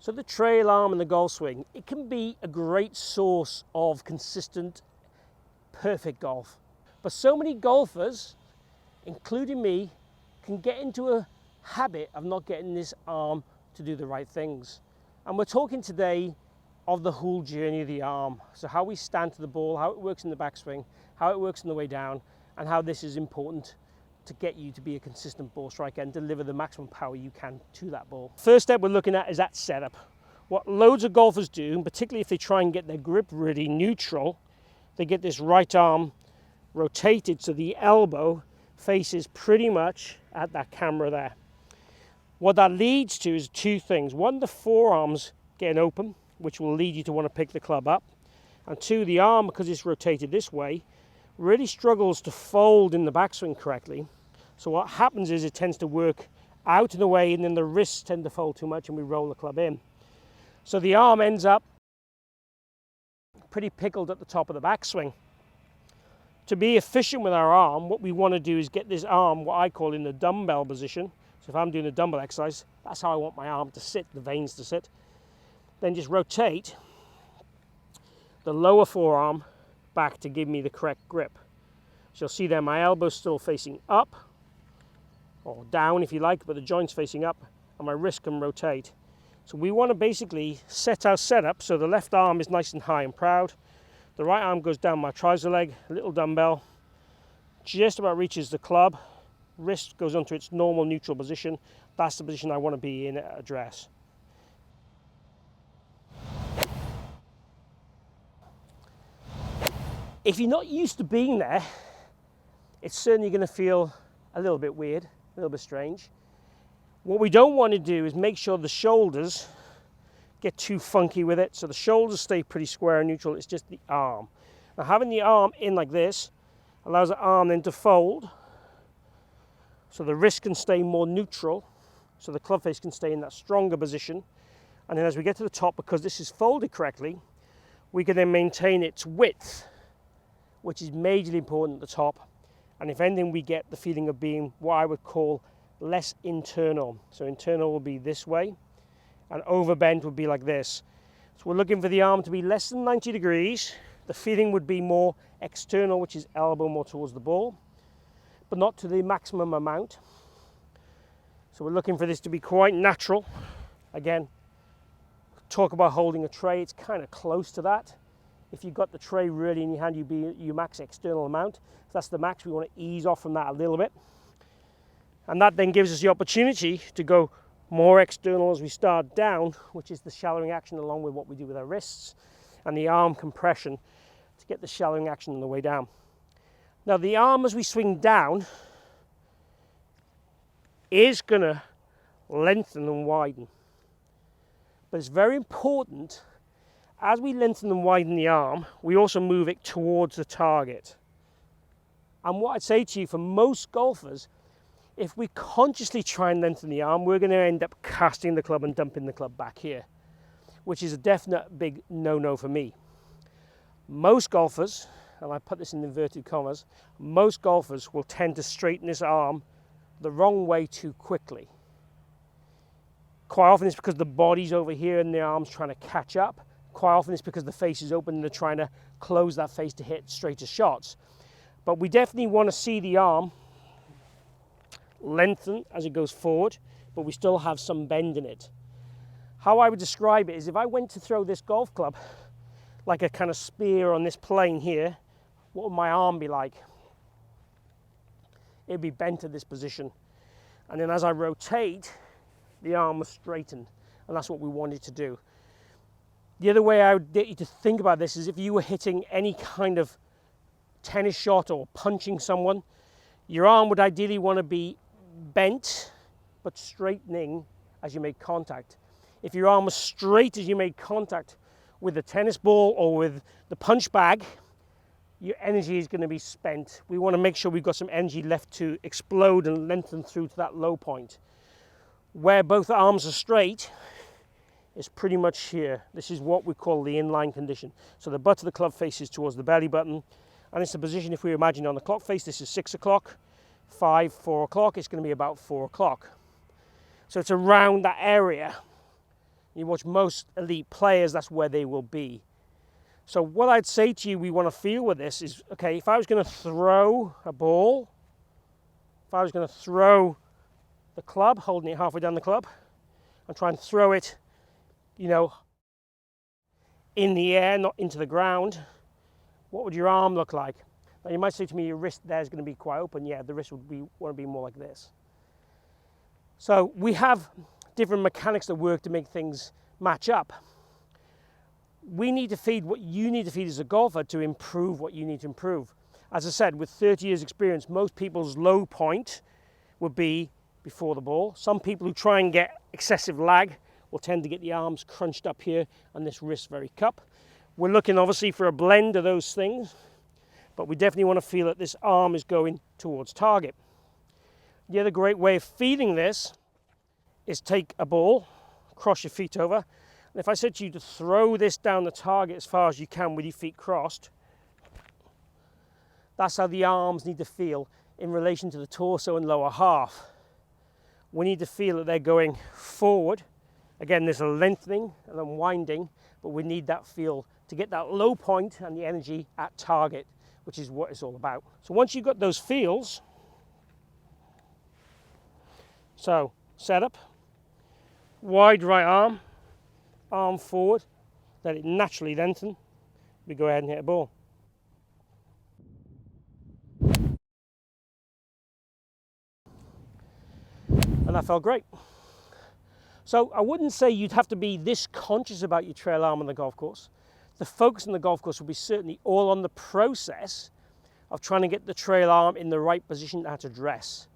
So the trail arm and the golf swing, it can be a great source of consistent, perfect golf. But so many golfers, including me, can get into a habit of not getting this arm to do the right things. And we're talking today of the whole journey of the arm. So how we stand to the ball, how it works in the backswing, how it works on the way down, and how this is important to get you to be a consistent ball striker and deliver the maximum power you can to that ball. First step we're looking at is that setup. What loads of golfers do, and particularly if they try and get their grip really neutral, they get this right arm rotated so the elbow faces pretty much at that camera there. What that leads to is two things. One, the forearms getting open, which will lead you to want to pick the club up. And two, the arm, because it's rotated this way, really struggles to fold in the backswing correctly. So what happens is it tends to work out and away, and then the wrists tend to fold too much and we roll the club in. So the arm ends up pretty pickled at the top of the backswing. To be efficient with our arm, what we want to do is get this arm, what I call in the dumbbell position. So if I'm doing a dumbbell exercise, that's how I want my arm to sit, the veins to sit. Then just rotate the lower forearm back to give me the correct grip. So you'll see there my elbow's still facing up, or down if you like, but the joint's facing up, and my wrist can rotate. So we want to basically set our setup so the left arm is nice and high and proud, the right arm goes down my trouser leg, little dumbbell, just about reaches the club, wrist goes onto its normal neutral position. That's the position I want to be in at address. If you're not used to being there, it's certainly going to feel a little bit weird, a little bit strange. What we don't want to do is make sure the shoulders get too funky with it. So the shoulders stay pretty square and neutral. It's just the arm. Now having the arm in like this allows the arm then to fold. So the wrist can stay more neutral. So the club face can stay in that stronger position. And then as we get to the top, because this is folded correctly, we can then maintain its width, which is majorly important at the top. And if anything, we get the feeling of being what I would call less internal. So internal will be this way, and overbend would be like this. So we're looking for the arm to be less than 90 degrees. The feeling would be more external, which is elbow more towards the ball, but not to the maximum amount. So we're looking for this to be quite natural. Again, talk about holding a tray, it's kind of close to that. If you've got the tray really in your hand, you'd be your max external amount. So that's the max. We want to ease off from that a little bit. And that then gives us the opportunity to go more external as we start down, which is the shallowing action along with what we do with our wrists and the arm compression to get the shallowing action on the way down. Now the arm as we swing down is going to lengthen and widen. But it's very important as we lengthen and widen the arm, we also move it towards the target. And what I'd say to you, for most golfers, if we consciously try and lengthen the arm, we're going to end up casting the club and dumping the club back here, which is a definite big no-no for me. Most golfers, and I put this in inverted commas, most golfers will tend to straighten this arm the wrong way too quickly. Quite often it's because the body's over here and the arm's trying to catch up. Quite often it's because the face is open and they're trying to close that face to hit straighter shots. But we definitely want to see the arm lengthen as it goes forward, but we still have some bend in it. How I would describe it is if I went to throw this golf club like a kind of spear on this plane here, what would my arm be like? It'd be bent at this position. And then as I rotate, the arm was straightened. And that's what we wanted to do. The other way I would get you to think about this is if you were hitting any kind of tennis shot or punching someone, your arm would ideally want to be bent but straightening as you make contact. If your arm was straight as you made contact with the tennis ball or with the punch bag, your energy is going to be spent. We want to make sure we've got some energy left to explode and lengthen through to that low point. Where both arms are straight is pretty much here. This is what we call the inline condition. So the butt of the club faces towards the belly button, and it's the position, if we imagine on the clock face, this is 6 o'clock, 5, 4 o'clock, it's going to be about 4 o'clock. So it's around that area. You watch most elite players, that's where they will be. So what I'd say to you we want to feel with this is, okay, if I was going to throw a ball, if I was going to throw the club, holding it halfway down the club, and try and throw it, you know, in the air, not into the ground, what would your arm look like? Now you might say to me, your wrist there is going to be quite open. Yeah, the wrist would want to be more like this. So we have different mechanics that work to make things match up. We need to feed what you need to feed as a golfer to improve what you need to improve. As I said, with 30 years experience, most people's low point would be before the ball. Some people who try and get excessive lag will tend to get the arms crunched up here and this wrist very cup. We're looking obviously for a blend of those things, but we definitely want to feel that this arm is going towards target. The other great way of feeling this is take a ball, cross your feet over, and if I said to you to throw this down the target as far as you can with your feet crossed, that's how the arms need to feel in relation to the torso and lower half. We need to feel that they're going forward. Again, there's a lengthening and unwinding, but we need that feel to get that low point and the energy at target, which is what it's all about. So once you've got those feels, so set up, wide right arm, arm forward, let it naturally lengthen. We go ahead and hit a ball. And that felt great. So I wouldn't say you'd have to be this conscious about your trail arm on the golf course. The focus on the golf course will be certainly all on the process of trying to get the trail arm in the right position how to dress.